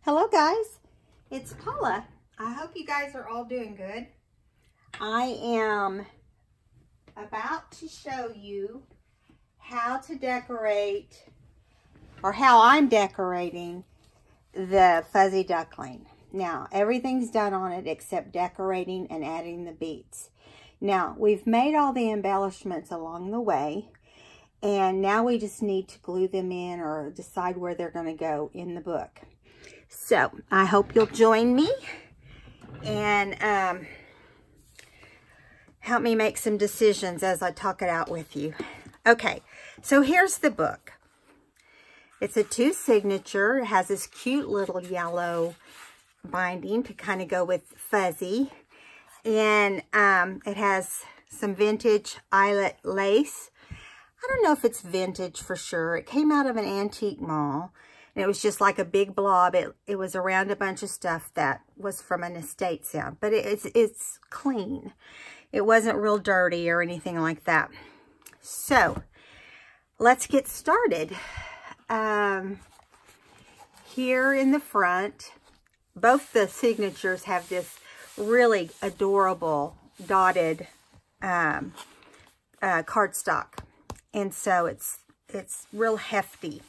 Hello guys, it's Paula. I hope you guys are all doing good. I am about to show you how to decorate, or how I'm decorating the fuzzy duckling. Now, everything's done on it except decorating and adding the beads. Now, we've made all the embellishments along the way, and now we just need to glue them in or decide where they're going to go in the book. So, I hope you'll join me and help me make some decisions as I talk it out with you. Okay, so here's the book. It's a 2 signature. It has this cute little yellow binding to kind of go with fuzzy. And it has some vintage eyelet lace. I don't know if it's vintage for sure. It came out of an antique mall. And it was just like a big blob. It was around a bunch of stuff that was from an estate sale. But it's clean. It wasn't real dirty or anything like that. So, let's get started. Here in the front, both the signatures have this really adorable dotted cardstock. And so it's real hefty.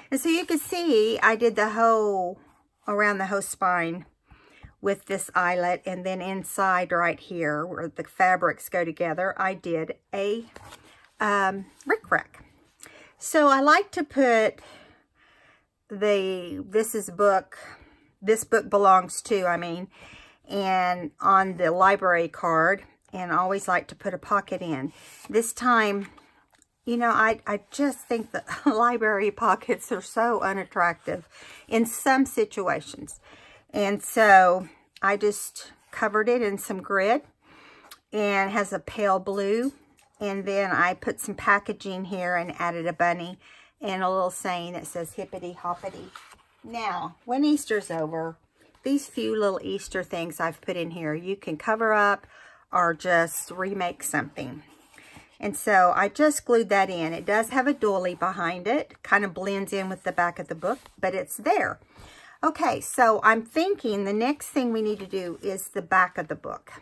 And so you can see I did the hoe around the hoe spine with this eyelet, and then inside right here where the fabrics go together, I did a rickrack. So I like to put this book belongs to, and on the library card, and I always like to put a pocket in. This time, you know, I just think that library pockets are so unattractive in some situations. And so I just covered it in some grid, and it has a pale blue. And then I put some packaging here and added a bunny and a little saying that says hippity hoppity. Now, when Easter's over, these few little Easter things I've put in here, you can cover up or just remake something. And so I just glued that in. It does have a doily behind it. Kind of blends in with the back of the book, but it's there. Okay, so I'm thinking the next thing we need to do is the back of the book.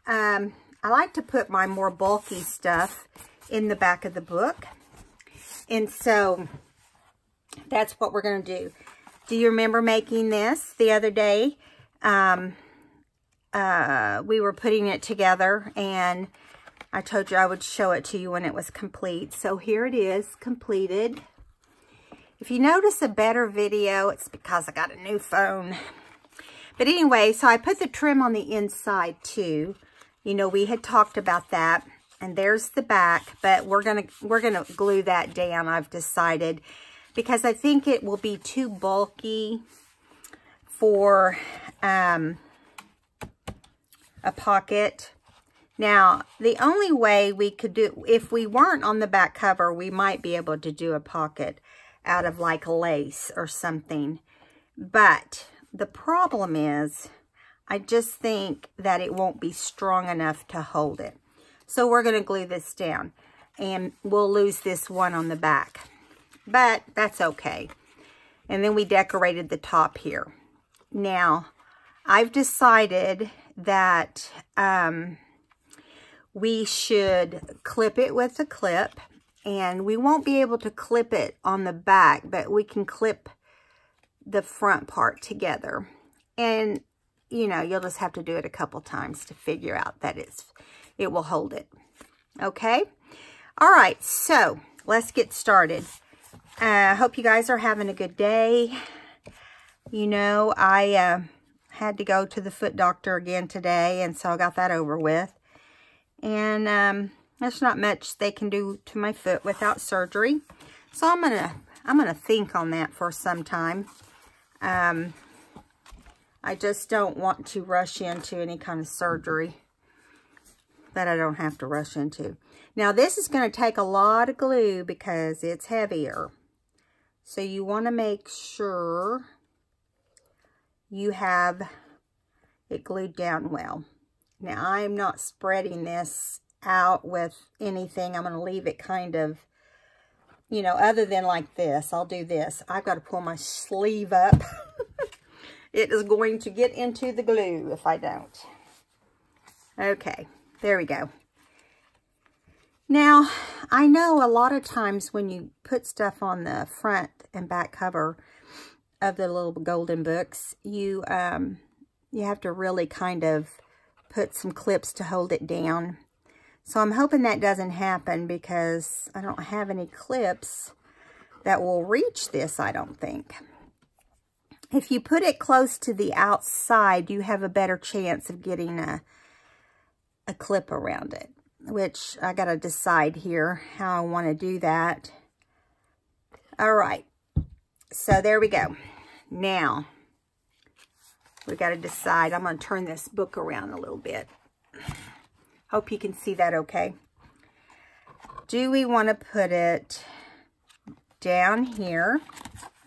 I like to put my more bulky stuff in the back of the book. And so that's what we're going to do. Do you remember making this the other day? We were putting it together, and I told you I would show it to you when it was complete. So here it is, completed. If you notice a better video, it's because I got a new phone. But anyway, so I put the trim on the inside too. You know, we had talked about that. And there's the back, but we're gonna glue that down, I've decided, because I think it will be too bulky for a pocket. Now, the only way we could do, if we weren't on the back cover, we might be able to do a pocket out of like lace or something. But the problem is, I just think that it won't be strong enough to hold it. So we're going to glue this down, and we'll lose this one on the back. But that's okay. And then we decorated the top here. Now, I've decided that we should clip it with a clip, and we won't be able to clip it on the back, but we can clip the front part together. And, you know, you'll just have to do it a couple times to figure out that it will hold it. Okay? All right, so let's get started. I hope you guys are having a good day. You know, I had to go to the foot doctor again today, and so I got that over with. And there's not much they can do to my foot without surgery. So I'm gonna think on that for some time. I just don't want to rush into any kind of surgery that I don't have to rush into. Now, this is going to take a lot of glue because it's heavier. So you want to make sure you have it glued down well. Now, I'm not spreading this out with anything. I'm going to leave it kind of, you know, other than like this. I'll do this. I've got to pull my sleeve up It is going to get into the glue if I don't. Okay, there we go. Now, I know a lot of times when you put stuff on the front and back cover of the little golden books, you have to really kind of put some clips to hold it down. So I'm hoping that doesn't happen because I don't have any clips that will reach this, I don't think. If you put it close to the outside, you have a better chance of getting a clip around it, which I got to decide here how I want to do that. All right, so there we go. Now, we got to decide. I'm going to turn this book around a little bit. Hope you can see that okay. Do we want to put it down here?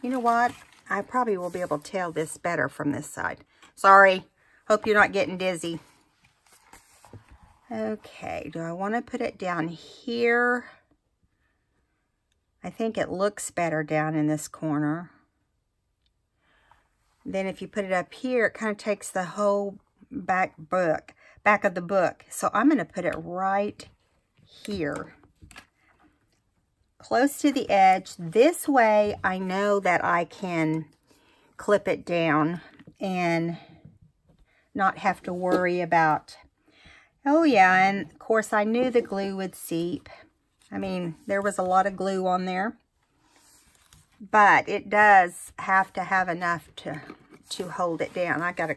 You know what? I probably will be able to tell this better from this side. Sorry. Hope you're not getting dizzy. Okay, do I want to put it down here? I think it looks better down in this corner. Then if you put it up here, it kind of takes the whole back of the book. So I'm going to put it right here, close to the edge. This way I know that I can clip it down and not have to worry about, oh yeah, and of course I knew the glue would seep. I mean, there was a lot of glue on there, but it does have to have enough to hold it down. I got to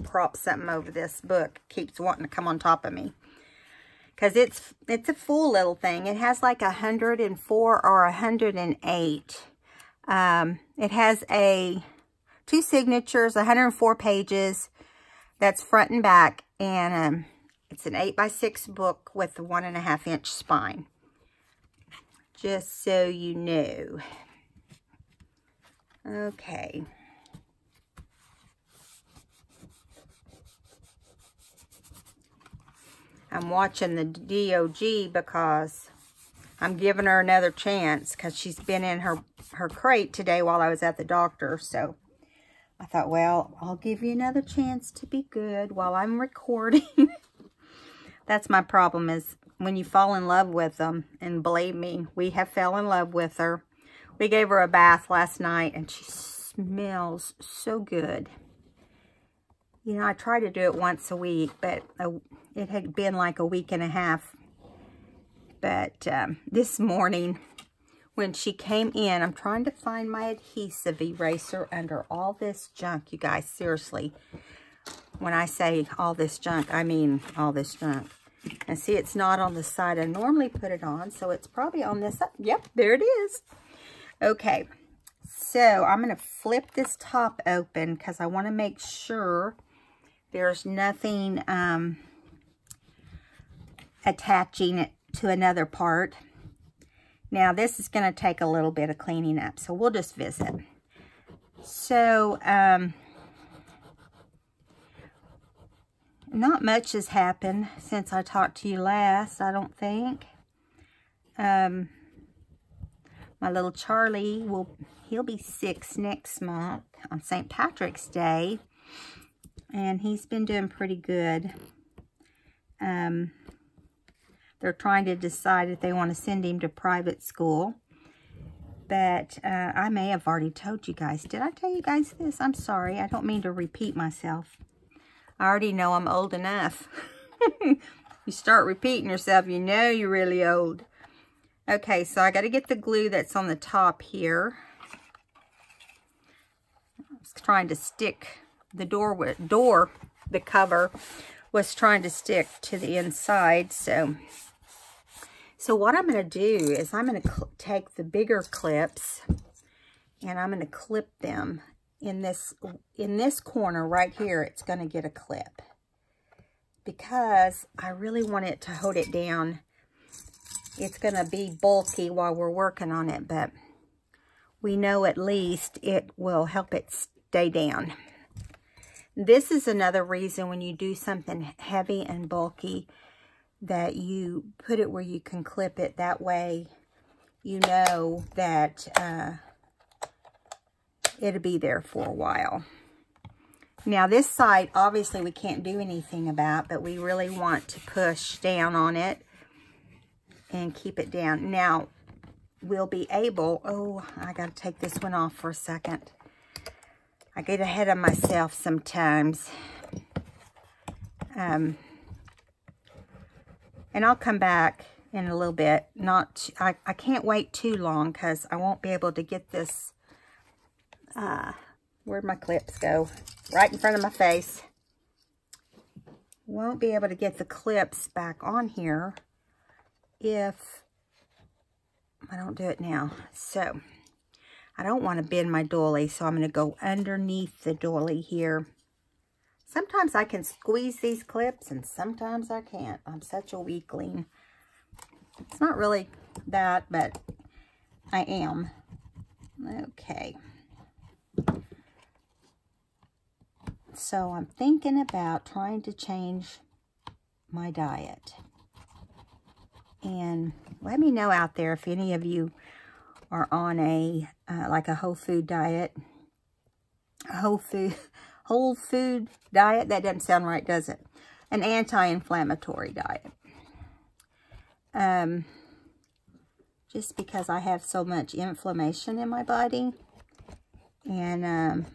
prop something over this book. It keeps wanting to come on top of me. Because it's a full little thing. It has like 104 or 108. It has two signatures, 104 pages. That's front and back. And it's an 8x6 book with a 1.5 inch spine. Just so you know. Okay. I'm watching the DOG because I'm giving her another chance because she's been in her crate today while I was at the doctor. So I thought, well, I'll give you another chance to be good while I'm recording. That's my problem, is when you fall in love with them. And believe me, we have fell in love with her. We gave her a bath last night and she smells so good. You know, I try to do it once a week, but it had been like a week and a half. But this morning, when she came in, I'm trying to find my adhesive eraser under all this junk. You guys, seriously, when I say all this junk, I mean all this junk. And see, it's not on the side I normally put it on, so it's probably on this side. Yep, there it is. Okay, so I'm going to flip this top open because I want to make sure there's nothing attaching it to another part. Now, this is going to take a little bit of cleaning up, so we'll just visit. So, not much has happened since I talked to you last, I don't think. My little Charlie, he'll be 6 next month on St. Patrick's Day. And he's been doing pretty good. They're trying to decide if they want to send him to private school. But I may have already told you guys. Did I tell you guys this? I'm sorry. I don't mean to repeat myself. I already know I'm old enough. You start repeating yourself, you know you're really old. Okay, so I got to get the glue that's on the top here. I was trying to stick the the cover was trying to stick to the inside. So what I'm going to do is I'm going to take the bigger clips and I'm going to clip them in this corner right here. It's going to get a clip because I really want it to hold it down. It's going to be bulky while we're working on it, but we know at least it will help it stay down. This is another reason when you do something heavy and bulky that you put it where you can clip it. That way you know that it'll be there for a while. Now this side, obviously we can't do anything about, but we really want to push down on it and keep it down. Now, we'll be able, oh, I gotta take this one off for a second. I get ahead of myself sometimes. And I'll come back in a little bit. I can't wait too long because I won't be able to get this, where'd my clips go? Right in front of my face. Won't be able to get the clips back on here if I don't do it now. So, I don't want to bend my doily, so I'm going to go underneath the doily here. Sometimes I can squeeze these clips, and sometimes I can't. I'm such a weakling. It's not really that, but I am. Okay. So I'm thinking about trying to change my diet. And let me know out there if any of you are on a, like a whole food diet. A whole food diet? That doesn't sound right, does it? An anti-inflammatory diet. Just because I have so much inflammation in my body. And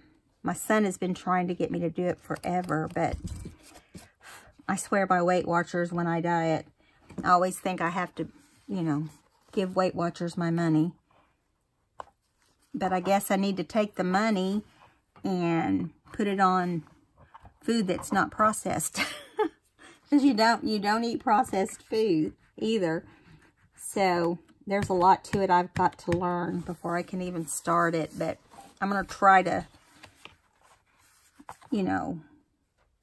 my son has been trying to get me to do it forever, but I swear by Weight Watchers when I diet. I always think I have to, you know, give Weight Watchers my money. But I guess I need to take the money and put it on food that's not processed. Because you don't eat processed food either. So there's a lot to it I've got to learn before I can even start it. But I'm going to try to, you know,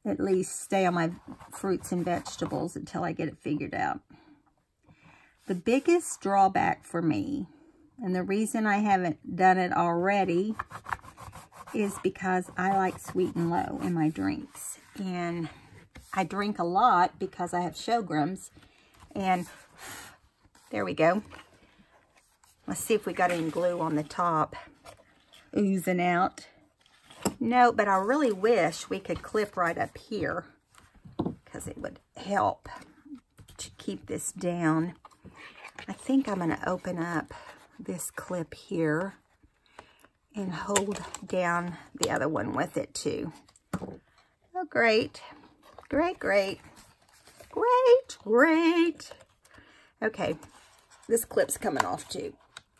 at least stay on my fruits and vegetables until I get it figured out. The biggest drawback for me, and the reason I haven't done it already, is because I like sweet and low in my drinks. And I drink a lot because I have Sjogren's. And there we go. Let's see if we got any glue on the top oozing out. No, but I really wish we could clip right up here because it would help to keep this down. I think I'm going to open up this clip here and hold down the other one with it too. Oh, great. Great, great. Great, great. Okay, this clip's coming off too.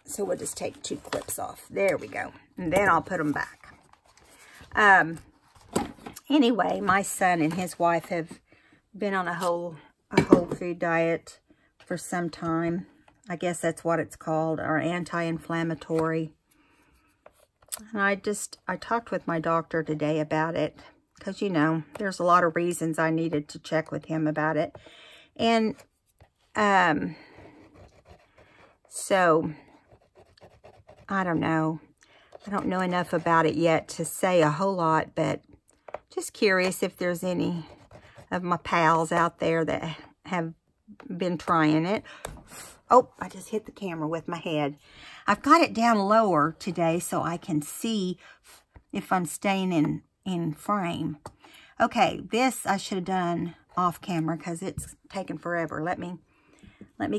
So we'll just take 2 clips off. There we go. And then I'll put them back. Anyway, my son and his wife have been on a whole food diet for some time. I guess that's what it's called, or anti-inflammatory. And I talked with my doctor today about it, because, you know, there's a lot of reasons I needed to check with him about it. And, so, I don't know. I don't know enough about it yet to say a whole lot, but just curious if there's any of my pals out there that have been trying it. Oh, I just hit the camera with my head. I've got it down lower today so I can see if I'm staying in frame. Okay, this I should have done off camera because it's taken forever. Let me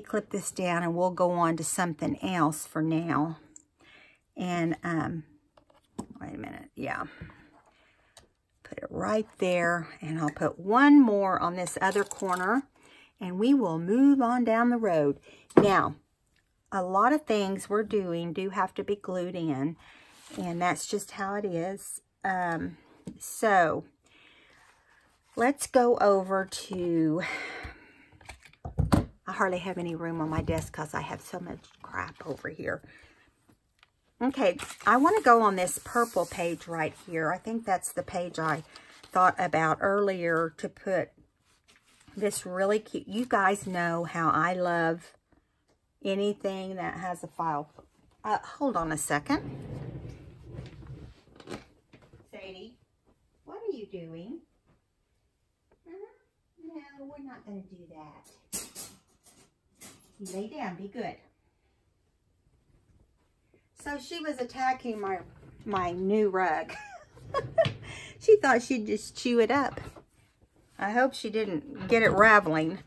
clip this down and we'll go on to something else for now. And, wait a minute, yeah. Put it right there, and I'll put one more on this other corner, and we will move on down the road. Now, a lot of things we're doing do have to be glued in, and that's just how it is. So, let's go over to, I hardly have any room on my desk because I have so much crap over here. Okay, I want to go on this purple page right here. I think that's the page I thought about earlier to put this really cute. You guys know how I love anything that has a file. Hold on a second. Sadie, what are you doing? No, we're not going to do that. You lay down, be good. So she was attacking my new rug. She thought she'd just chew it up. I hope she didn't get it raveling.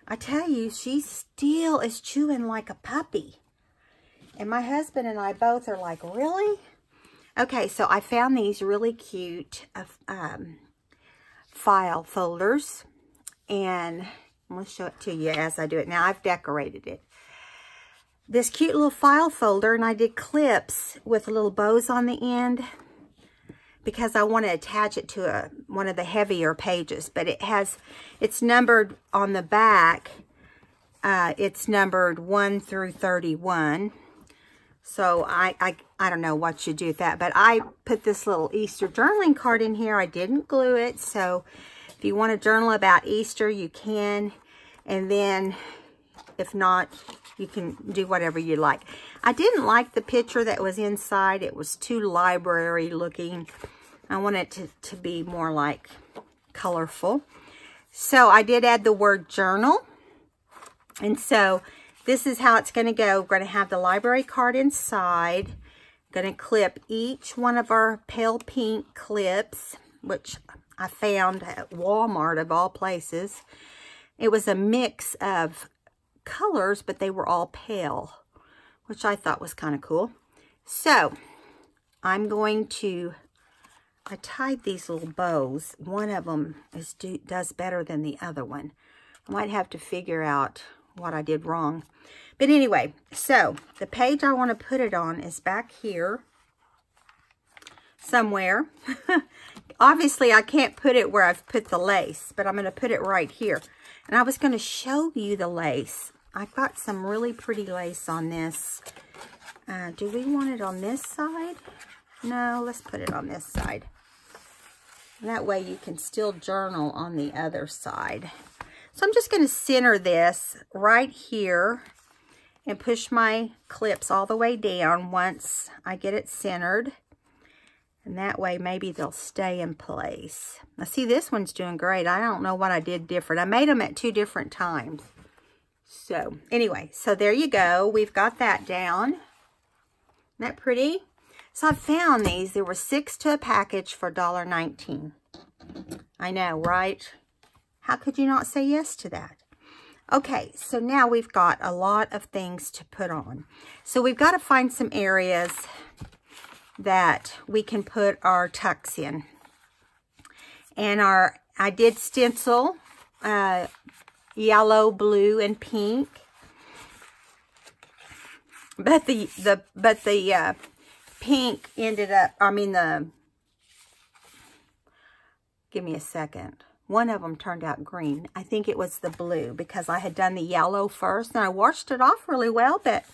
I tell you, she still is chewing like a puppy. And my husband and I both are like, really? Okay, so I found these really cute file folders. And I'm going to show it to you as I do it. Now, I've decorated it. This cute little file folder, and I did clips with little bows on the end because I want to attach it to one of the heavier pages. But it's numbered on the back. It's numbered 1 through 31. So I don't know what you do with that, but I put this little Easter journaling card in here. I didn't glue it, so if you want to journal about Easter, you can. And then, if not, you can do whatever you like. I didn't like the picture that was inside. It was too library looking. I want it to be more like colorful. So I did add the word journal. And so this is how it's going to go. We're going to have the library card inside. Going to clip each one of our pale pink clips, which I found at Walmart of all places. It was a mix of colors, but they were all pale, which I thought was kind of cool. So I'm going to, I tied these little bows. One of them does better than the other one. I might have to figure out what I did wrong. But anyway, so the page I want to put it on is back here somewhere. Obviously, I can't put it where I've put the lace, but I'm going to put it right here. And I was going to show you the lace. I got some really pretty lace on this. Do we want it on this side? No, let's put it on this side. That way you can still journal on the other side. So I'm just going to center this right here and push my clips all the way down once I get it centered. And that way maybe they'll stay in place. Now see, this one's doing great. I don't know what I did different. I made them at 2 different times. So anyway, so there you go. We've got that down. Isn't that pretty? So I found these. There were 6 to a package for $1.19. I know, right? How could you not say yes to that? Okay, so now we've got a lot of things to put on. So we've got to find some areas that we can put our tucks in. And I did stencil yellow, blue, and pink. But the pink ended up, give me a second. One of them turned out green. I think it was the blue because I had done the yellow first and I washed it off really well, but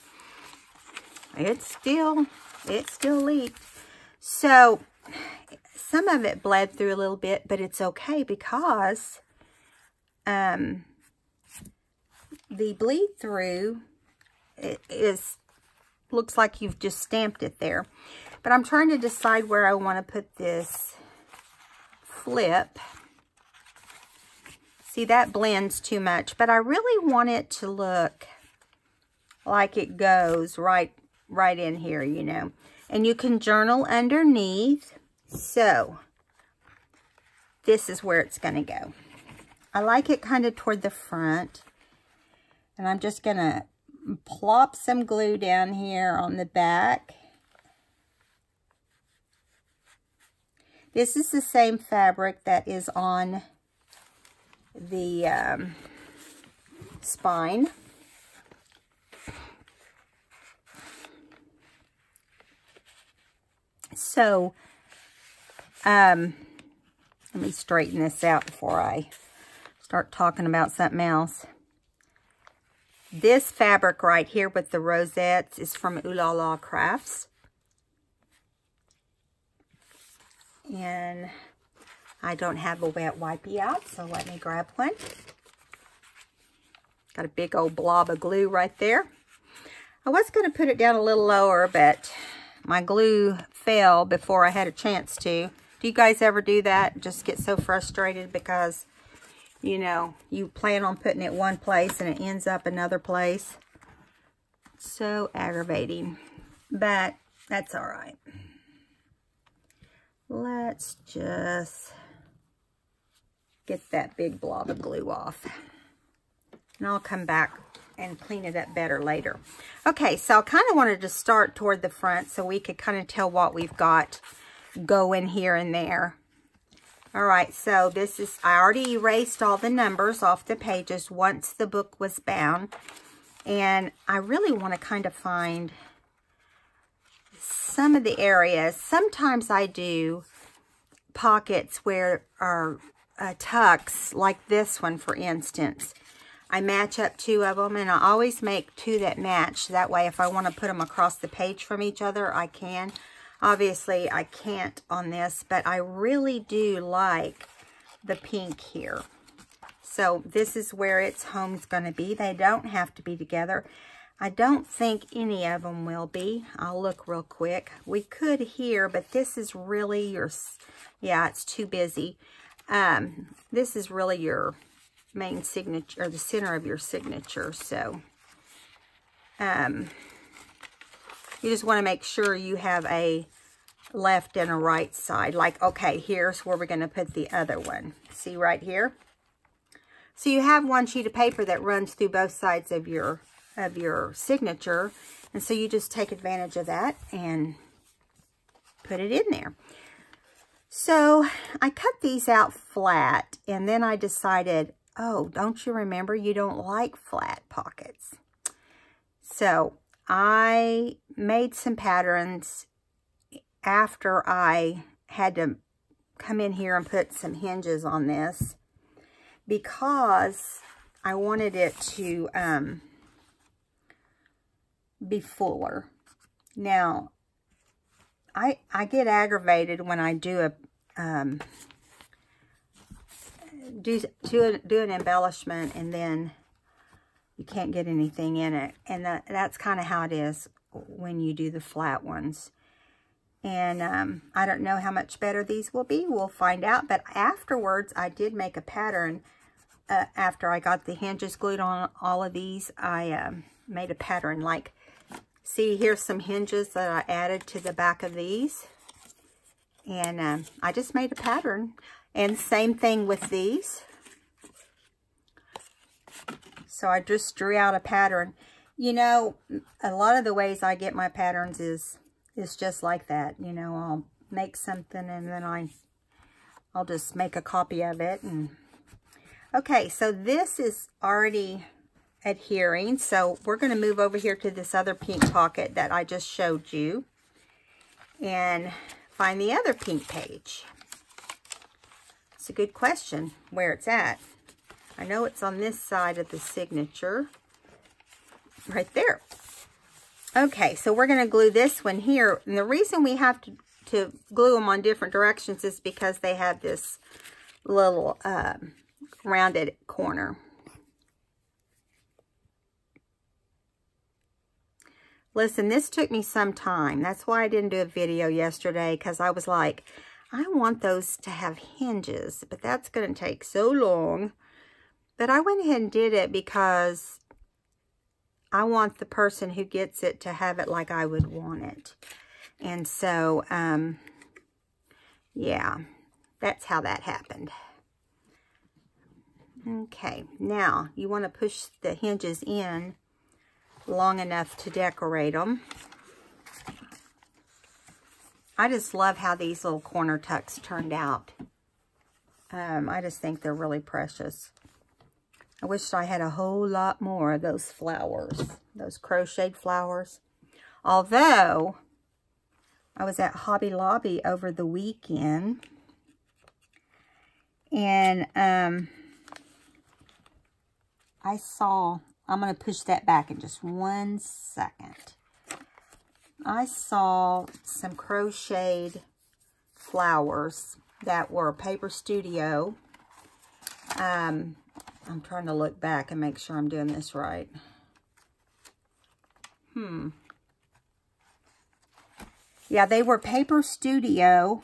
it still leaked. So some of it bled through a little bit, but it's okay because the bleed through looks like you've just stamped it there. But I'm trying to decide where I want to put this flip. See, that blends too much, but I really want it to look like it goes right in here, you know. And you can journal underneath. So this is where it's going to go. I like it kind of toward the front. And I'm just going to plop some glue down here on the back. This is the same fabric that is on the spine. So, let me straighten this out before I start talking about something else. This fabric right here with the rosettes is from Ooh La La Crafts. And I don't have a wet wipey out, so let me grab one. Got a big old blob of glue right there. I was going to put it down a little lower, but my glue fell before I had a chance to. Do you guys ever do that? Just get so frustrated because, you know, you plan on putting it one place and it ends up another place. So aggravating, but that's all right. let's just get that big blob of glue off. And I'll come back and clean it up better later. Okay, so I kind of wanted to start toward the front so we could kind of tell what we've got going here and there. All right, so this is, I already erased all the numbers off the pages once the book was bound. And I really want to kind of find some of the areas. Sometimes I do pockets where are tucks, like this one, for instance. I match up two of them, and I always make two that match. That way, if I want to put them across the page from each other, I can. Obviously, I can't on this, but I really do like the pink here. So this is where its home's going to be. They don't have to be together. I don't think any of them will be. I'll look real quick. We could here, but this is really your, yeah, it's too busy. This is really your main signature, or the center of your signature. So you just want to make sure you have a left and a right side. Like, okay, here's where we're going to put the other one. See right here? So you have one sheet of paper that runs through both sides of your signature, and so you just take advantage of that and put it in there. So I cut these out flat, and then I decided, oh, don't you remember, you don't like flat pockets. So I made some patterns after I had to come in here and put some hinges on this, because I wanted it to be fuller. Now, I get aggravated when I do a do an embellishment and then you can't get anything in it, and that's kind of how it is when you do the flat ones. And I don't know how much better these will be. We'll find out. But afterwards, I did make a pattern. After I got the hinges glued on all of these, I made a pattern. Like, see, here's some hinges that I added to the back of these. And I just made a pattern. And same thing with these. So I just drew out a pattern. You know, a lot of the ways I get my patterns is just like that. You know, I'll make something and then I'll just make a copy of it. And okay, so this is already adhering. So we're going to move over here to this other pink pocket that I just showed you and find the other pink page. It's a good question where it's at. I know it's on this side of the signature, right there. Okay, so we're going to glue this one here. And the reason we have to glue them on different directions is because they have this little rounded corner. Listen, this took me some time. That's why I didn't do a video yesterday, because I was like, I want those to have hinges, but that's going to take so long. But I went ahead and did it because I want the person who gets it to have it like I would want it. And so, yeah, that's how that happened. Okay, now you want to push the hinges in long enough to decorate them. I just love how these little corner tucks turned out. I just think they're really precious. I wish I had a whole lot more of those flowers, those crocheted flowers. Although, I was at Hobby Lobby over the weekend, and I saw, I'm going to push that back in just 1 second. I saw some crocheted flowers that were Paper Studio. I'm trying to look back and make sure I'm doing this right. Yeah, they were Paper Studio,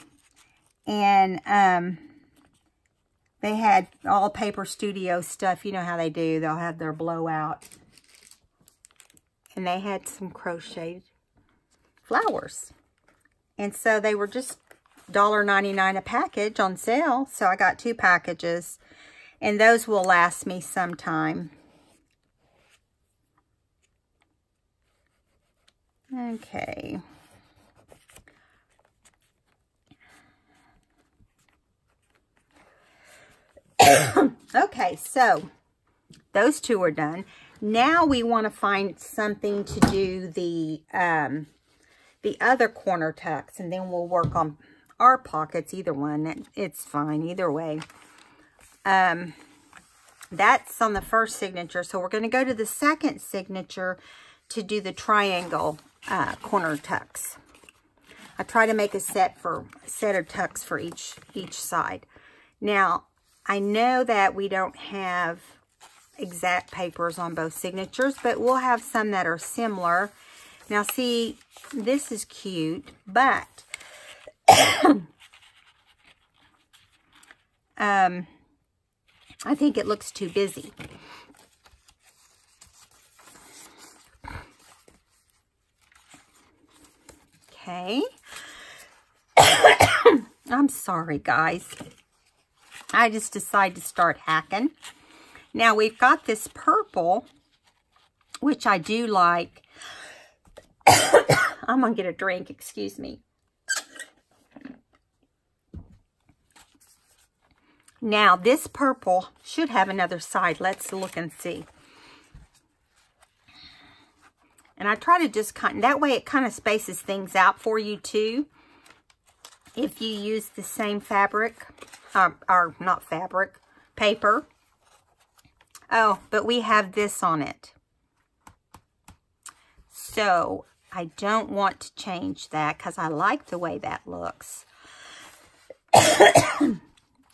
and they had all Paper Studio stuff. You know how they do. They'll have their blowout. And they had some crocheted flowers. And so they were just $1.99 a package on sale. So I got 2 packages. And those will last me some time. Okay. Okay, so those 2 are done. Now we want to find something to do the other corner tucks, and then we'll work on our pockets. Either one, it's fine either way. That's on the first signature, so we're going to go to the second signature to do the triangle corner tucks. I try to make a set of tucks for each side. Now, I know that we don't have exact papers on both signatures, but we'll have some that are similar. Now, see, this is cute, but I think it looks too busy. Okay. I'm sorry, guys. I just decided to start hacking. Now, we've got this purple, which I do like. I'm going to get a drink, excuse me. Now, this purple should have another side. Let's look and see. And I try to just that way it kind of spaces things out for you too. If you use the same fabric, or not fabric, paper. Oh, but we have this on it. So, I don't want to change that because I like the way that looks.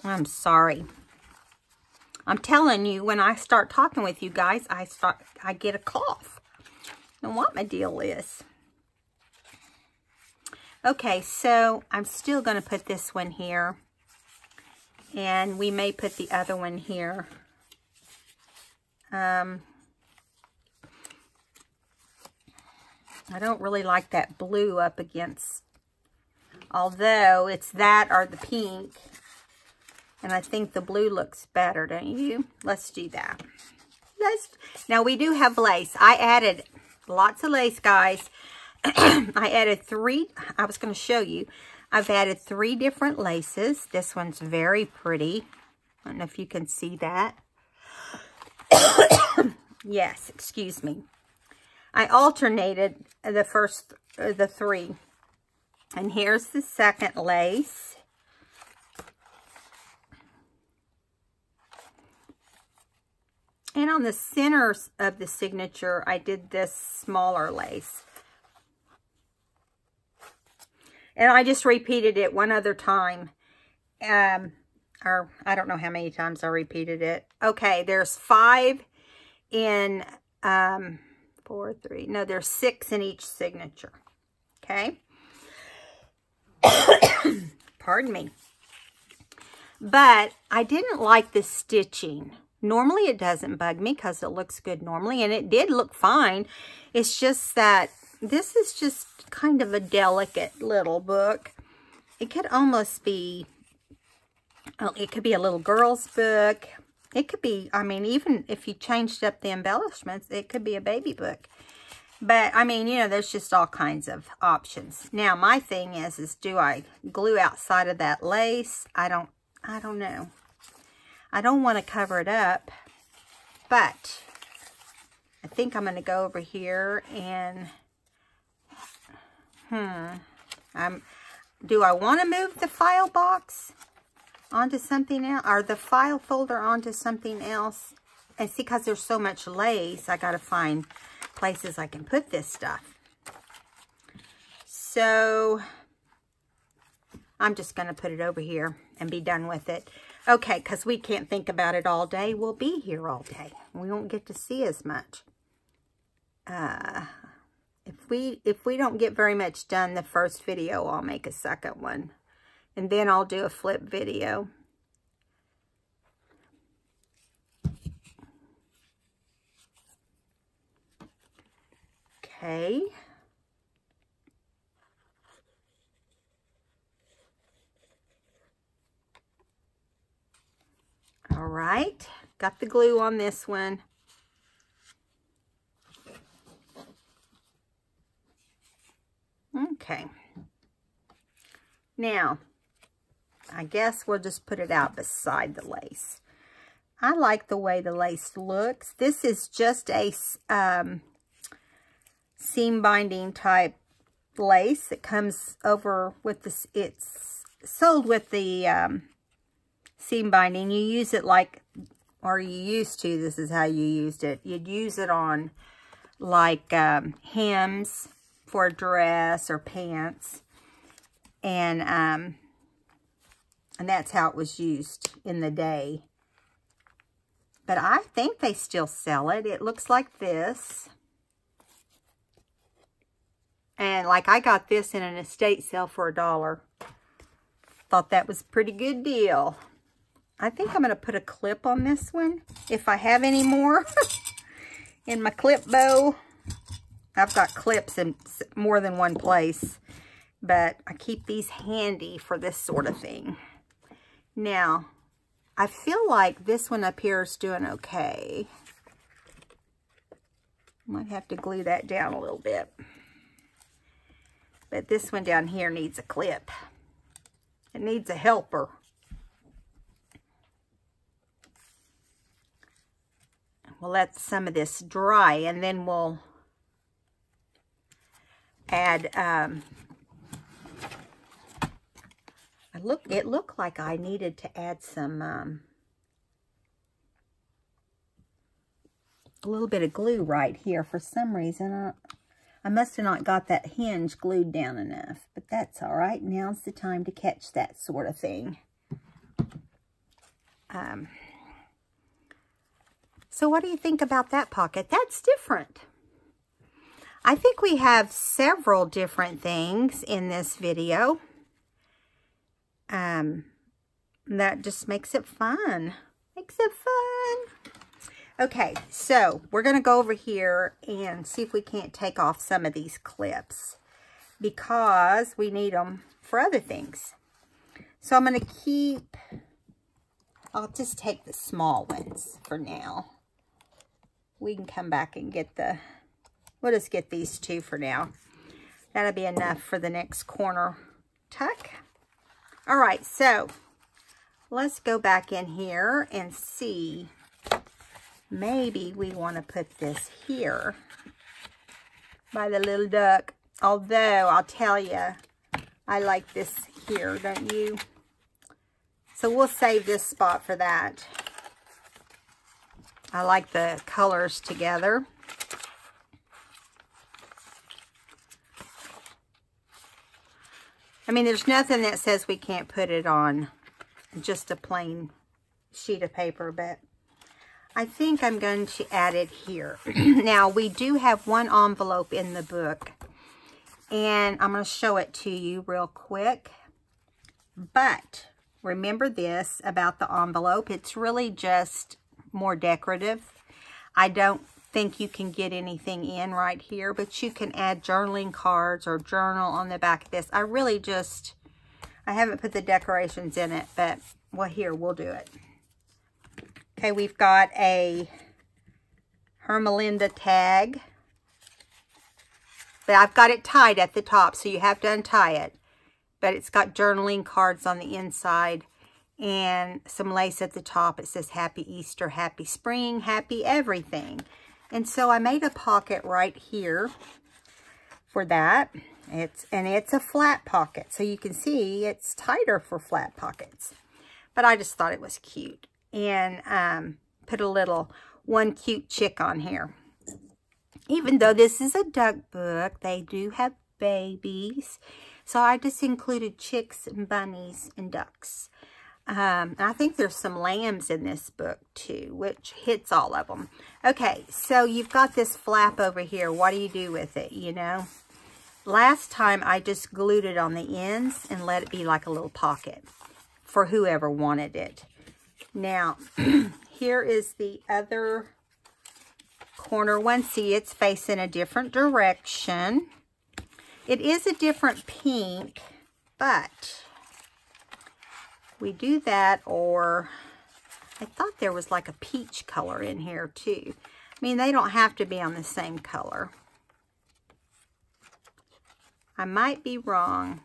I'm sorry. I'm telling you, when I start talking with you guys, I get a cough. I don't know what my deal is. Okay, so I'm still going to put this one here. And we may put the other one here. I don't really like that blue up against, although it's that or the pink. And I think the blue looks better, don't you? Let's do that. Now, we do have lace. I added lots of lace, guys. I added 3. I was going to show you. I've added 3 different laces. This one's very pretty. I don't know if you can see that. Yes, excuse me. I alternated the 3. And here's the second lace. And on the center of the signature, I did this smaller lace. And I just repeated it one other time. Or I don't know how many times I repeated it. Okay, there's 5 in 4, 3. No, there's 6 in each signature. Okay. Pardon me. But I didn't like the stitching. Normally it doesn't bug me because it looks good normally. And it did look fine. It's just that this is just kind of a delicate little book. It could almost be, it could be a little girl's book. It could be, I mean, even if you changed up the embellishments, it could be a baby book. But, I mean, you know, there's just all kinds of options. Now, my thing is do I glue outside of that lace? I don't know. I don't want to cover it up, but I think I'm going to go over here and, do I want to move the file box onto something else, or the file folder onto something else? And see, because there's so much lace, I got to find places I can put this stuff. So I'm just going to put it over here and be done with it. Okay, because we can't think about it all day. We'll be here all day. We won't get to see as much. If we don't get very much done the first video, I'll make a second one. And then I'll do a flip video. Okay. All right, got the glue on this one. Okay. Now, I guess we'll just put it out beside the lace. I like the way the lace looks. This is just a seam binding type lace that comes over with this. It's sold with the seam binding. You use it like, or you used to, this is how you used it. You'd use it on like hems for a dress or pants. And that's how it was used in the day. But I think they still sell it. It looks like this. And like I got this in an estate sale for $1. Thought that was a pretty good deal. I think I'm going to put a clip on this one, if I have any more, in my clip bow. I've got clips in more than one place, but I keep these handy for this sort of thing. Now, I feel like this one up here is doing okay. Might have to glue that down a little bit. But this one down here needs a clip. It needs a helper. We'll let some of this dry, and then we'll add, it looked like I needed to add some, a little bit of glue right here. For some reason, I must have not got that hinge glued down enough, but that's all right. Now's the time to catch that sort of thing. So what do you think about that pocket? That's different. I think we have several different things in this video. That just makes it fun. Makes it fun. Okay, so we're going to go over here and see if we can't take off some of these clips, because we need them for other things. So I'm going to keep, I'll just take the small ones for now. We can come back and get the, we'll just get these two for now. That'll be enough for the next corner tuck. All right, so let's go back in here and see. Maybe we want to put this here by the little duck. Although, I'll tell you, I like this here, don't you? So we'll save this spot for that. I like the colors together. I mean, there's nothing that says we can't put it on just a plain sheet of paper, but I think I'm going to add it here. Now, we do have one envelope in the book, and I'm going to show it to you real quick. But remember this about the envelope. It's really just more decorative. I don't think you can get anything in right here, but you can add journaling cards or journal on the back of this. I really just, I haven't put the decorations in it, but well, here, we'll do it. Okay, we've got a Hermelinda tag, but I've got it tied at the top, so you have to untie it. But it's got journaling cards on the inside and some lace at the top. It says Happy Easter, Happy Spring, Happy Everything. And so I made a pocket right here for that. It's a flat pocket, so you can see it's tighter for flat pockets. But I just thought it was cute. And put a little one cute chick on here. Even though this is a duck book, they do have babies. So I just included chicks and bunnies and ducks. I think there's some lambs in this book too, which hits all of them. Okay, so you've got this flap over here. What do you do with it, you know? Last time I just glued it on the ends and let it be like a little pocket for whoever wanted it. Now, here is the other corner one. See, it's facing a different direction. It is a different pink, but we do that, or I thought there was like a peach color in here too. I mean, they don't have to be on the same color. I might be wrong.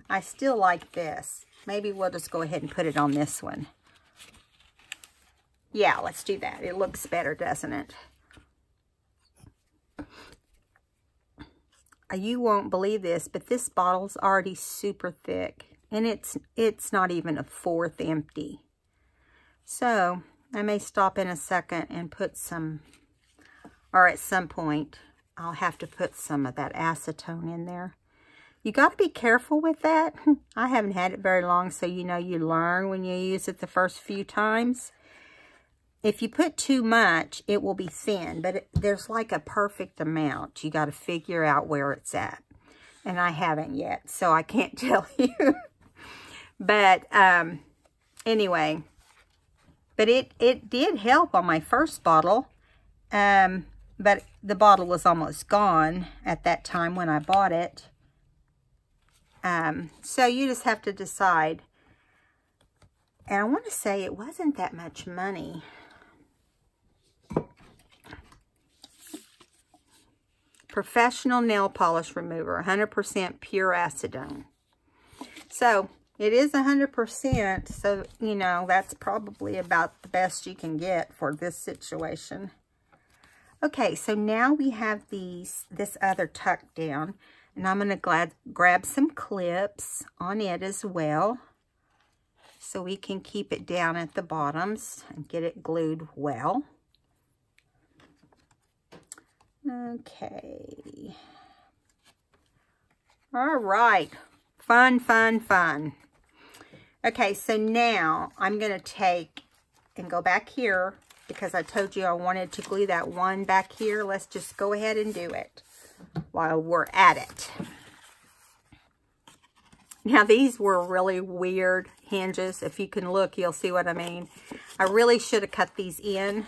I still like this. Maybe we'll just go ahead and put it on this one. Yeah, let's do that. It looks better, doesn't it? You won't believe this, but this bottle's already super thick. And it's not even a fourth empty. So, I may stop in a second and put some, or at some point, I'll have to put some of that acetone in there. You got to be careful with that. I haven't had it very long, so you know you learn when you use it the first few times. If you put too much, it will be thin, but there's like a perfect amount. You got to figure out where it's at. And I haven't yet, so I can't tell you. But anyway, but it did help on my first bottle. But the bottle was almost gone at that time when I bought it. So you just have to decide. And I want to say it wasn't that much money. Professional nail polish remover, 100% pure acetone. So it is 100%, so you know that's probably about the best you can get for this situation. Okay, so now we have this other tuck down, and I'm going to grab some clips on it as well, so we can keep it down at the bottoms and get it glued well. Okay. All right. Fun, fun, fun. Okay, so now I'm going to take and go back here because I told you I wanted to glue that one back here. Let's just go ahead and do it while we're at it. Now, these were really weird hinges. If you can look, you'll see what I mean. I really should have cut these in,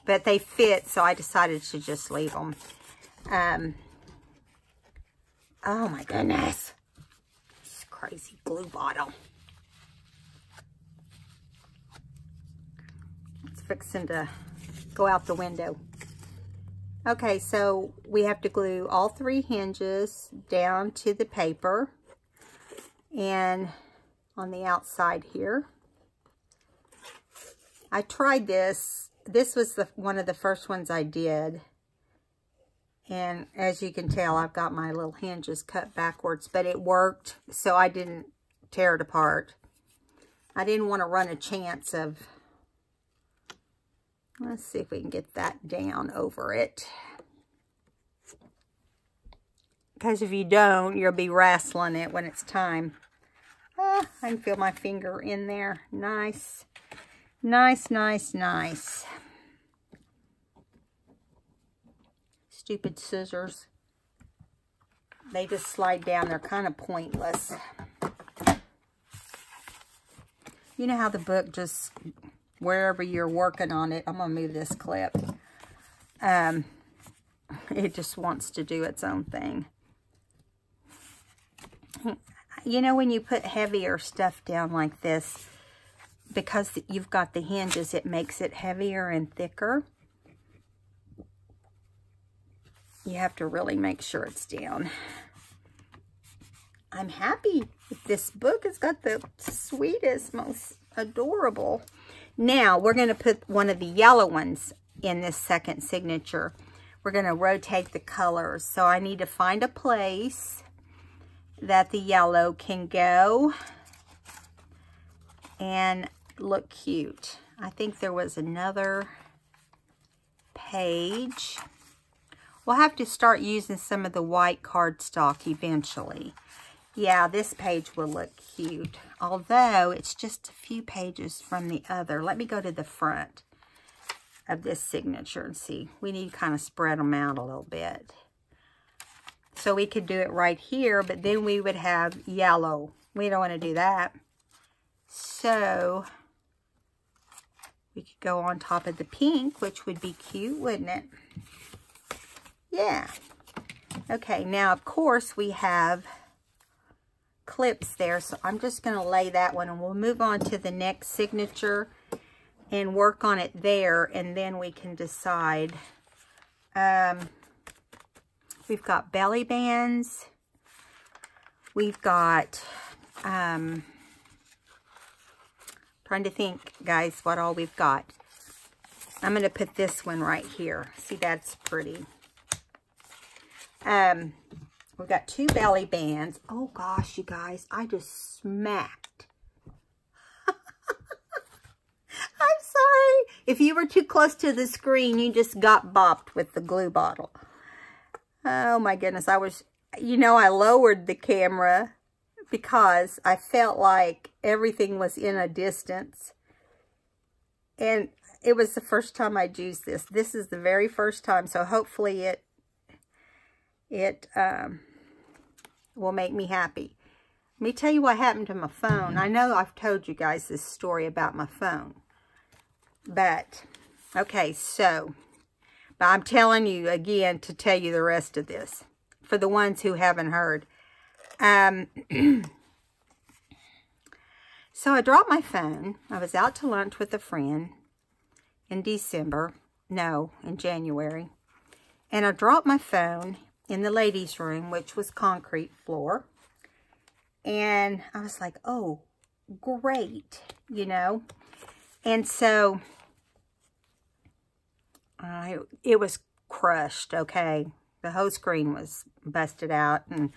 but they fit, so I decided to just leave them. Oh my goodness. This crazy glue bottle. It's fixing to go out the window. Okay, so we have to glue all 3 hinges down to the paper. And on the outside here. I tried this. This was one of the first ones I did. And as you can tell, I've got my little hinges cut backwards, but it worked, so I didn't tear it apart. I didn't want to run a chance of, let's see if we can get that down over it. Because if you don't, you'll be wrestling it when it's time. I can feel my finger in there. Nice. Nice, nice, nice. Stupid scissors. They just slide down. They're kind of pointless. You know how the book just, wherever you're working on it, I'm going to move this clip. It just wants to do its own thing. You know, when you put heavier stuff down like this, because you've got the hinges, it makes it heavier and thicker. You have to really make sure it's down. I'm happy with this book. It's got the sweetest, most adorable. Now, we're going to put one of the yellow ones in this second signature. We're going to rotate the colors. So I need to find a place that the yellow can go and look cute. I think there was another page. We'll have to start using some of the white cardstock eventually. Yeah, this page will look cute, although it's just a few pages from the other. Let me go to the front of this signature and see. We need to kind of spread them out a little bit. So we could do it right here, but then we would have yellow. We don't want to do that. So we could go on top of the pink, which would be cute, wouldn't it? Yeah. Okay, now of course we have clips there, so I'm just going to lay that one, and we'll move on to the next signature and work on it there, and then we can decide. We've got belly bands. We've got, trying to think, guys, what all we've got. I'm going to put this one right here. See, that's pretty. We've got 2 belly bands. Oh, gosh, you guys, I just smacked. I'm sorry. If you were too close to the screen, you just got bopped with the glue bottle. Oh, my goodness. I was, you know, I lowered the camera because I felt like everything was in a distance. And it was the first time I'd used this. This is the very first time, so hopefully it will make me happy. Let me tell you what happened to my phone. I know I've told you guys this story about my phone. But, okay, so, but I'm telling you again to tell you the rest of this. For the ones who haven't heard. So I dropped my phone. I was out to lunch with a friend in December. No, in January. And I dropped my phone in the ladies' room, which was concrete floor. And I was like, oh, great, you know. And so, it was crushed, okay. The whole screen was busted out, and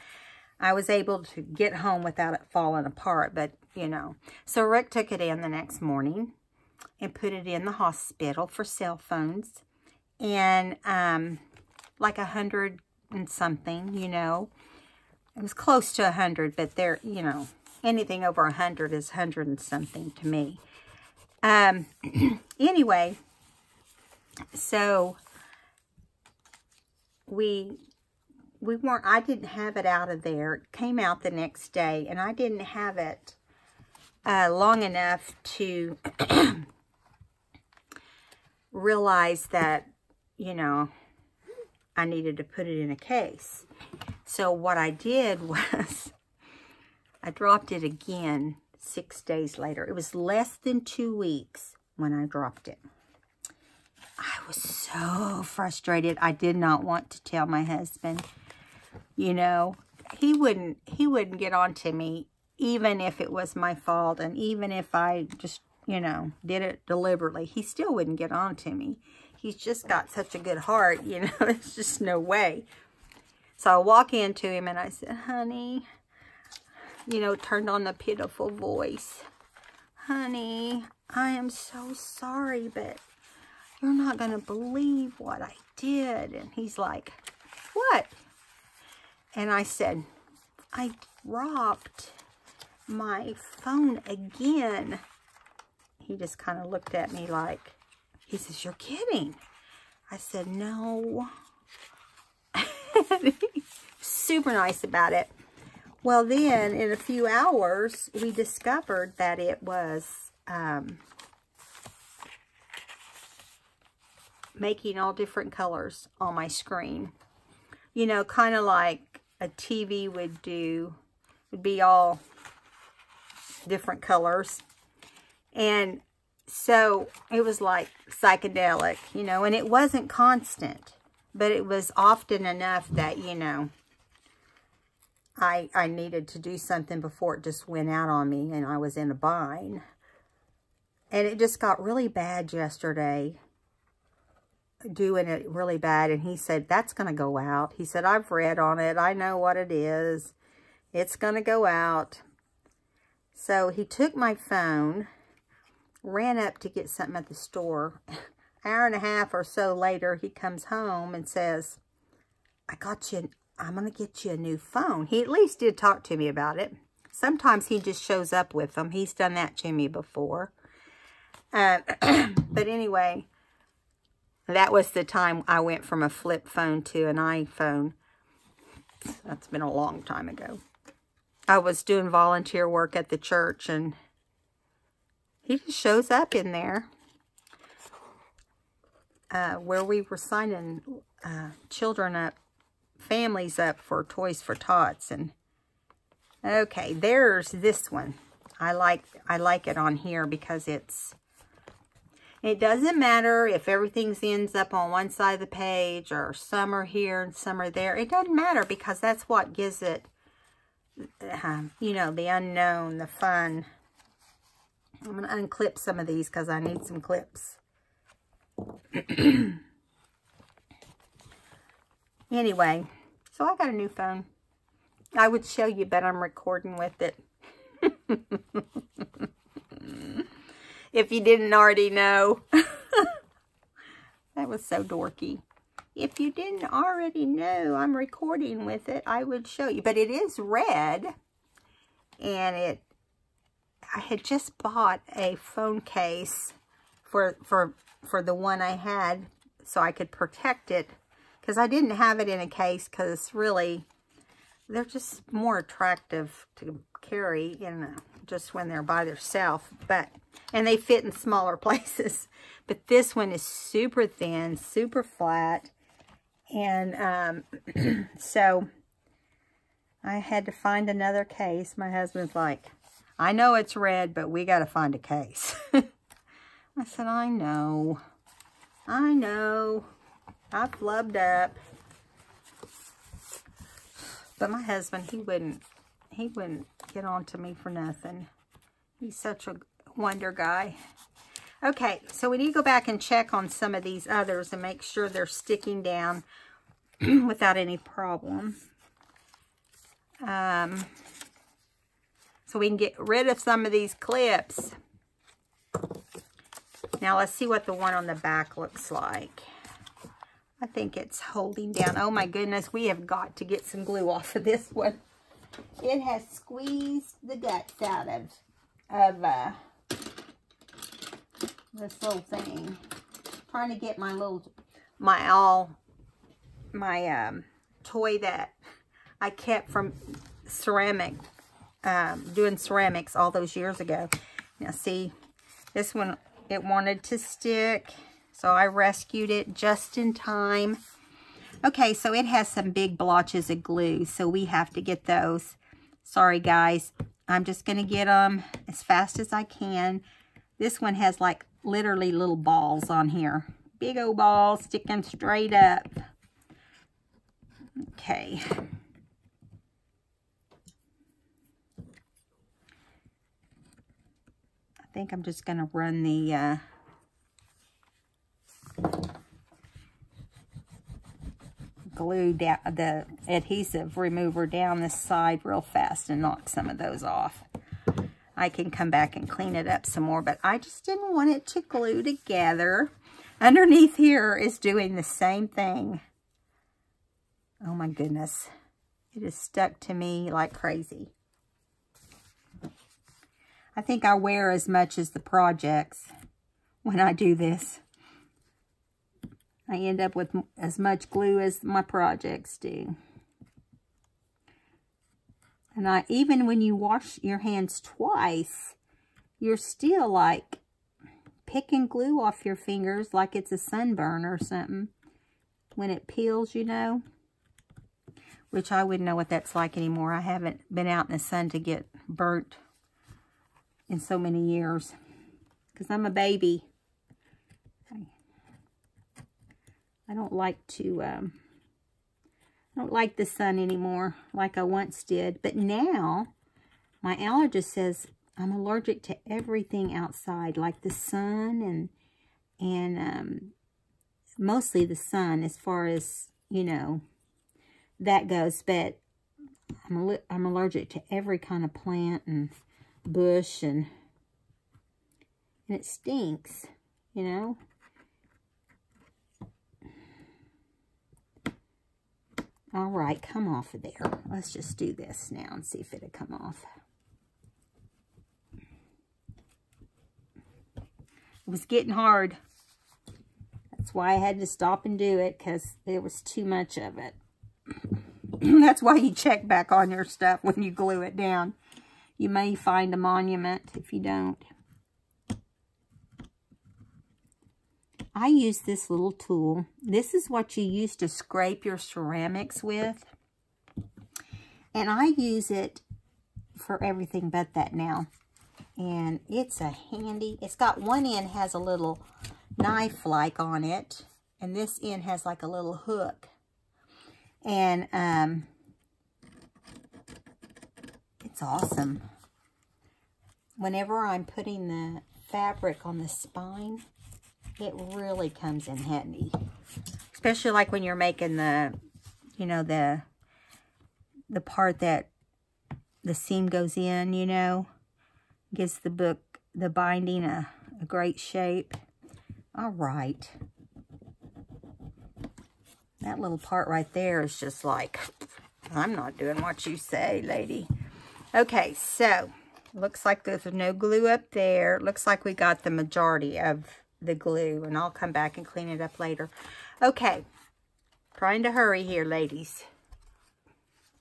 I was able to get home without it falling apart, but, you know. So Rick took it in the next morning and put it in the hospital for cell phones. And, like 100 and something, you know. It was close to 100, but there, you know, anything over 100 is 100 and something to me. Anyway, so I didn't have it out of there. It came out the next day, and I didn't have it long enough to realize that, you know, I needed to put it in a case. So what I did was I dropped it again 6 days later. It was less than 2 weeks when I dropped it. I was so frustrated. I did not want to tell my husband. You know, he wouldn't get on to me, even if it was my fault, and even if I just, you know, did it deliberately. He still wouldn't get on to me. He's just got such a good heart, you know. There's just no way. So I walk into him and I said, honey, you know, turned on the pitiful voice. Honey, I am so sorry, but you're not going to believe what I did. And he's like, what? And I said, I dropped my phone again. He just kind of looked at me like, he says, you're kidding. I said, no. Super nice about it. Well, then, in a few hours, we discovered that it was making all different colors on my screen. You know, kind of like a TV would do. It would be all different colors. And so, it was like psychedelic, you know, and it wasn't constant. But it was often enough that, you know, I needed to do something before it just went out on me and I was in a bind. And it just got really bad yesterday, doing it really bad. And he said, that's going to go out. He said, I've read on it. I know what it is. It's going to go out. So he took my phone, ran up to get something at the store. Hour and a half or so later, he comes home and says, I'm going to get you a new phone. He at least did talk to me about it. Sometimes he just shows up with them. He's done that to me before. But anyway, that was the time I went from a flip phone to an iPhone. That's been a long time ago. I was doing volunteer work at the church, and he just shows up in there. Where we were signing children up, families up for Toys for Tots, and Okay, there's this one. I like it on here because it doesn't matter if everything ends up on one side of the page or some are here and some are there. It doesn't matter because that's what gives it, you know, the unknown, the fun. I'm going to unclip some of these because I need some clips. Anyway, so I got a new phone. I would show you, but I'm recording with it. If you didn't already know. That was so dorky. If you didn't already know I'm recording with it, I would show you. But it is red. And I had just bought a phone case for the one I had so I could protect it. Because I didn't have it in a case because really, they're just more attractive to carry, you know, just when they're by themselves. And they fit in smaller places. But this one is super thin, super flat. And so I had to find another case. My husband's like, I know it's red, but we got to find a case. I said, I know. I flubbed up. But my husband, he wouldn't get on to me for nothing. He's such a wonder guy. Okay, so we need to go back and check on some of these others and make sure they're sticking down without any problem. So we can get rid of some of these clips. Now let's see what the one on the back looks like. I think it's holding down. Oh my goodness, we have got to get some glue off of this one. It has squeezed the guts out of this little thing. Trying to get my toy that I kept from doing ceramics all those years ago. Now see, this one, it wanted to stick. So I rescued it just in time. Okay, so it has some big blotches of glue, so we have to get those. Sorry, guys. I'm just going to get them as fast as I can. This one has like literally little balls on here. Big old balls sticking straight up. Okay. I think I'm just going to run the... glue down the adhesive remover down this side real fast and knock some of those off. I can come back and clean it up some more, but I just didn't want it to glue together. Underneath here is doing the same thing. Oh my goodness. It is stuck to me like crazy. I think I wear as much as the projects when I do this. I end up with as much glue as my projects do. And even when you wash your hands twice, you're still like picking glue off your fingers like it's a sunburn or something. When it peels, you know. Which I wouldn't know what that's like anymore. I haven't been out in the sun to get burnt in so many years. Because I'm a baby. I don't like the sun anymore like I once did. But now, my allergist says I'm allergic to everything outside, like the sun and mostly the sun as far as, you know, that goes. But I'm allergic to every kind of plant and bush and it stinks, you know. All right, come off of there. Let's just do this now and see if it'll come off. It was getting hard. That's why I had to stop and do it, because there was too much of it. That's why you check back on your stuff when you glue it down. You may find a monument if you don't. I use this little tool. This is what you use to scrape your ceramics with. And I use it for everything but that now. And it's a handy, it's got one end has a little knife like on it, and this end has like a little hook. And it's awesome. Whenever I'm putting the fabric on the spine, it really comes in handy. Especially like when you're making the, you know, the part that the seam goes in, you know. Gives the book, the binding, a great shape. All right. That little part right there is just like, I'm not doing what you say, lady. Okay, so looks like there's no glue up there. Looks like we got the majority of the glue, and I'll come back and clean it up later. Okay, trying to hurry here, ladies.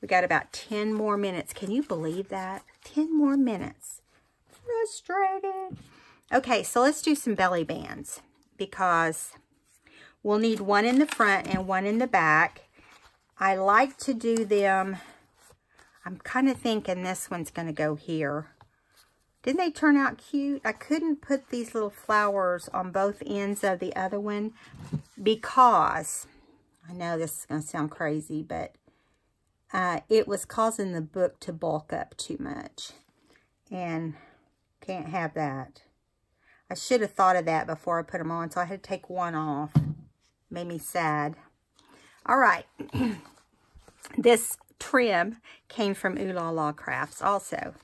We got about 10 more minutes. Can you believe that? 10 more minutes. Frustrated. Okay, so let's do some belly bands, because we'll need one in the front and one in the back. I like to do them, I'm kind of thinking this one's going to go here. Didn't they turn out cute? I couldn't put these little flowers on both ends of the other one because, I know this is going to sound crazy, but it was causing the book to bulk up too much. And can't have that. I should have thought of that before I put them on, so I had to take one off. Made me sad. All right. This trim came from Ooh La La Crafts also.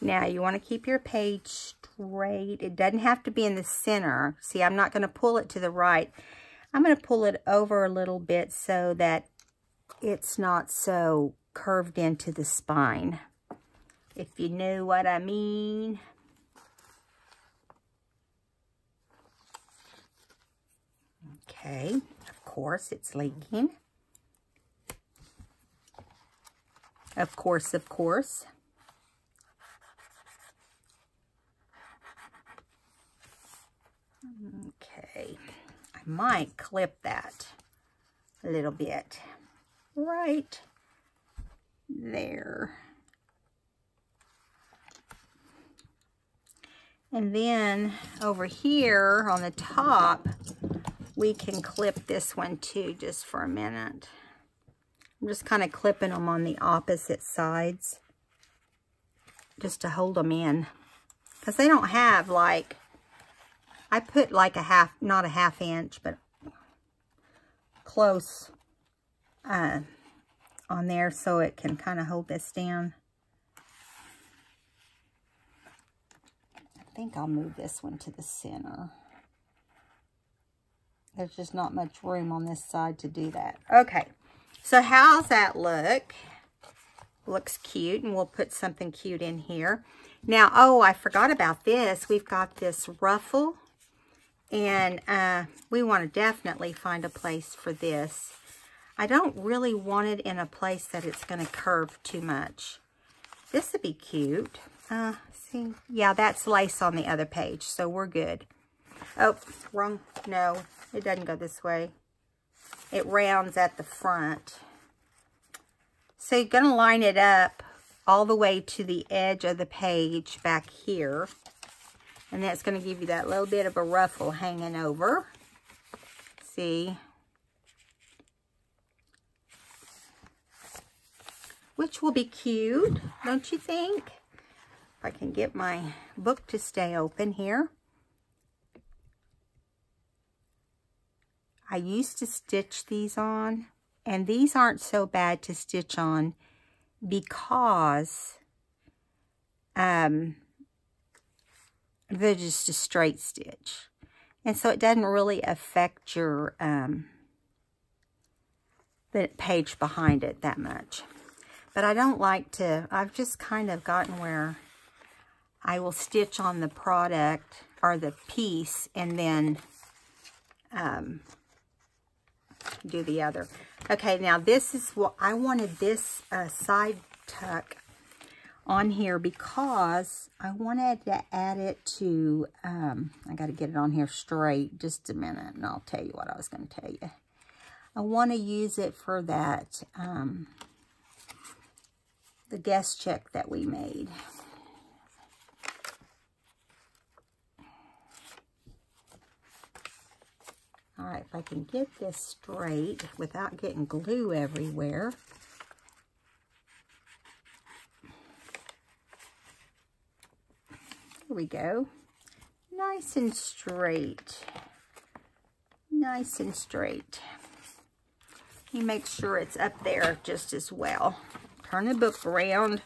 Now, you want to keep your page straight. It doesn't have to be in the center. See, I'm not going to pull it to the right. I'm going to pull it over a little bit so that it's not so curved into the spine. If you know what I mean. Okay, of course it's leaking. Of course, of course. Okay, I might clip that a little bit right there. And then over here on the top, we can clip this one too, just for a minute. I'm just kind of clipping them on the opposite sides, just to hold them in. Because they don't have like, I put like a half, not a half inch, but close on there so it can kind of hold this down. I think I'll move this one to the center. There's just not much room on this side to do that. Okay, so how's that look? Looks cute, and we'll put something cute in here. Now, oh, I forgot about this. We've got this ruffle, and we want to definitely find a place for this. I don't really want it in a place that it's going to curve too much. This would be cute. See, yeah, that's lace on the other page, so we're good. Oh, wrong. No, it doesn't go this way. It rounds at the front. So you're going to line it up all the way to the edge of the page back here. And that's going to give you that little bit of a ruffle hanging over. See? Which will be cute, don't you think? If I can get my book to stay open here. I used to stitch these on, and these aren't so bad to stitch on because they're just a straight stitch. And so it doesn't really affect your the page behind it that much. But I don't like to, I've just kind of gotten where I will stitch on the product or the piece and then do the other. Okay, now this is what I wanted, this side tuck on here because I wanted to add it to, I got to get it on here straight, just a minute, and I'll tell you what I was going to tell you. I want to use it for that, the guest check that we made. All right, if I can get this straight without getting glue everywhere. Here we go. Nice and straight. Nice and straight. You make sure it's up there just as well. Turn the book around.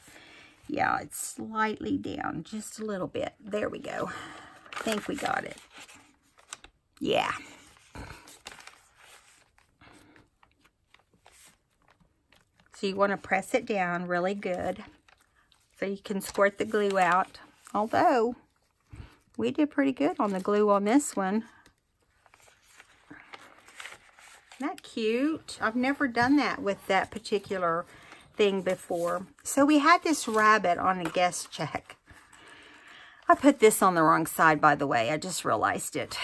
Yeah, it's slightly down, just a little bit. There we go. I think we got it. Yeah. So you want to press it down really good so you can squirt the glue out. Although, we did pretty good on the glue on this one. Isn't that cute? I've never done that with that particular thing before. So we had this rabbit on a guest check. I put this on the wrong side, by the way. I just realized it.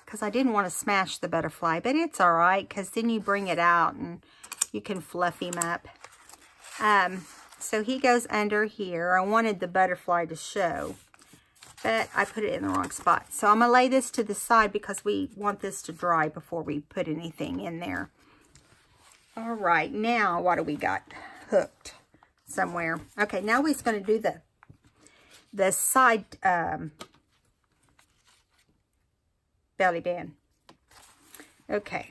Because I didn't want to smash the butterfly. But it's alright, because then you bring it out and you can fluff him up. So he goes under here. I wanted the butterfly to show, but I put it in the wrong spot. So I'm going to lay this to the side because we want this to dry before we put anything in there. All right, now what do we got hooked somewhere? Okay, now we're going to do the side belly band. Okay.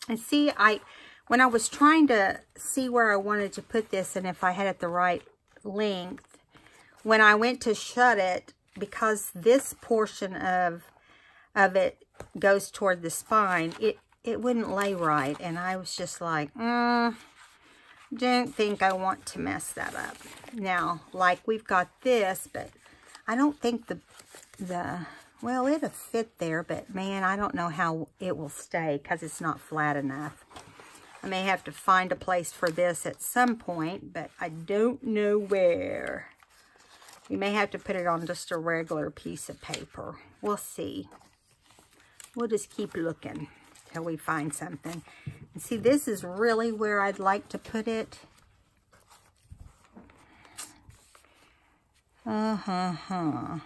And see, when I was trying to see where I wanted to put this and if I had it the right length, when I went to shut it, because this portion of it goes toward the spine, it wouldn't lay right. And I was just like, don't think I want to mess that up. Now, like we've got this, but I don't think well, it'll fit there, but man, I don't know how it will stay because it's not flat enough. I may have to find a place for this at some point, but I don't know where. You may have to put it on just a regular piece of paper. We'll see. We'll just keep looking till we find something. And see, this is really where I'd like to put it. I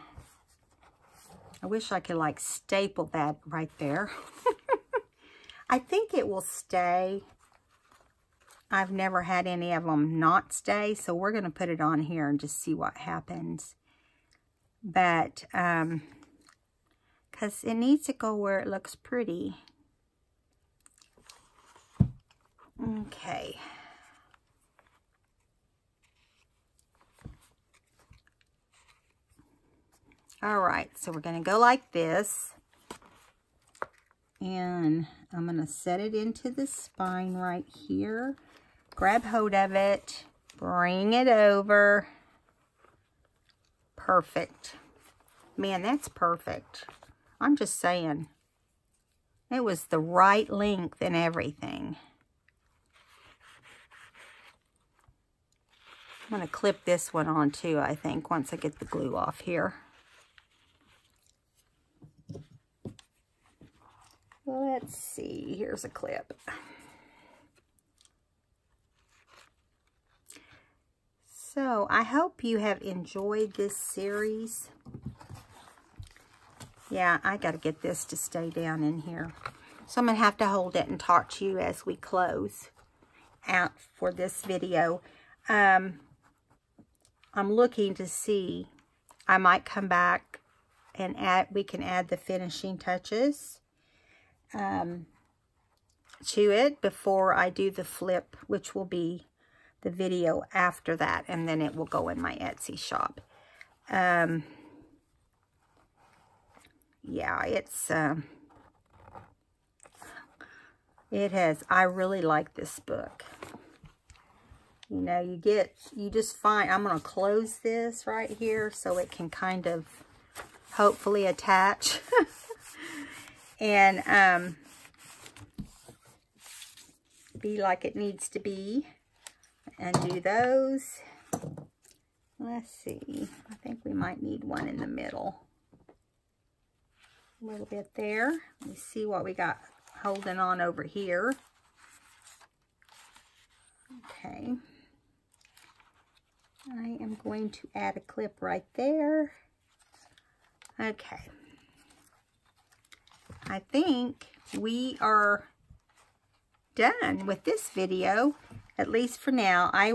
wish I could like staple that right there. I think it will stay. I've never had any of them not stay, so we're going to put it on here and just see what happens. But, because it needs to go where it looks pretty. Okay. All right, so we're going to go like this. And I'm going to set it into the spine right here. Grab hold of it. Bring it over. Perfect. Man, that's perfect. I'm just saying. It was the right length and everything. I'm going to clip this one on too, I think, once I get the glue off here. Let's see. Here's a clip. So, I hope you have enjoyed this series. Yeah, I got to get this to stay down in here. So, I'm going to have to hold it and talk to you as we close out for this video. I'm looking to see. I might come back and we can add the finishing touches to it before I do the flip, which will be the video after that, and then it will go in my Etsy shop. Yeah, it's I really like this book. You know, you just find, I'm going to close this right here so it can kind of hopefully attach. And be like it needs to be. Undo those. Let's see. I think we might need one in the middle. A little bit there. Let me see what we got holding on over here. Okay. going to add a clip right there. Okay. I think we are done with this video, at least for now. I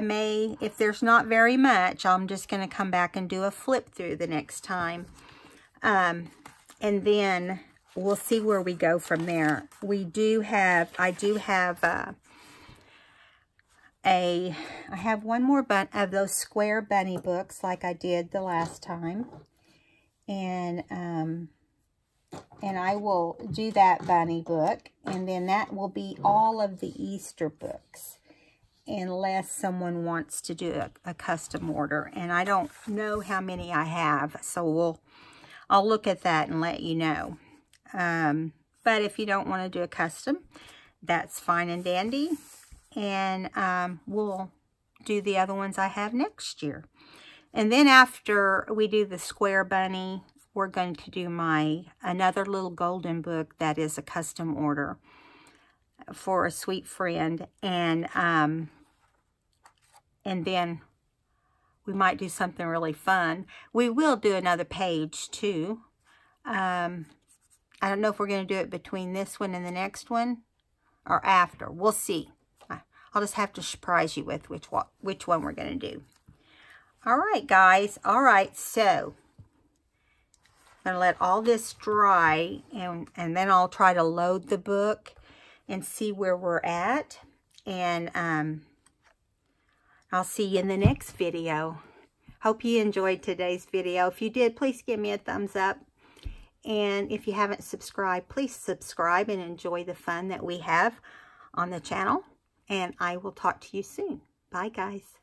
may, if there's not very much, I'm just going to come back and do a flip through the next time. And then we'll see where we go from there. I have one more of those square bunny books like I did the last time. And I will do that bunny book, and then that will be all of the Easter books, unless someone wants to do a custom order. And I don't know how many I have, so I'll look at that and let you know. But if you don't want to do a custom, that's fine and dandy. And we'll do the other ones I have next year. And then after we do the square bunny, we're going to do another little golden book that is a custom order for a sweet friend. And then we might do something really fun. We will do another page too. I don't know if we're going to do it between this one and the next one or after. We'll see. I'll just have to surprise you with which one we're going to do. All right, guys. All right, so I'm going to let all this dry, and then I'll try to load the book and see where we're at. And I'll see you in the next video. Hope you enjoyed today's video. If you did, please give me a thumbs up. And if you haven't subscribed, please subscribe and enjoy the fun that we have on the channel. And I will talk to you soon. Bye, guys.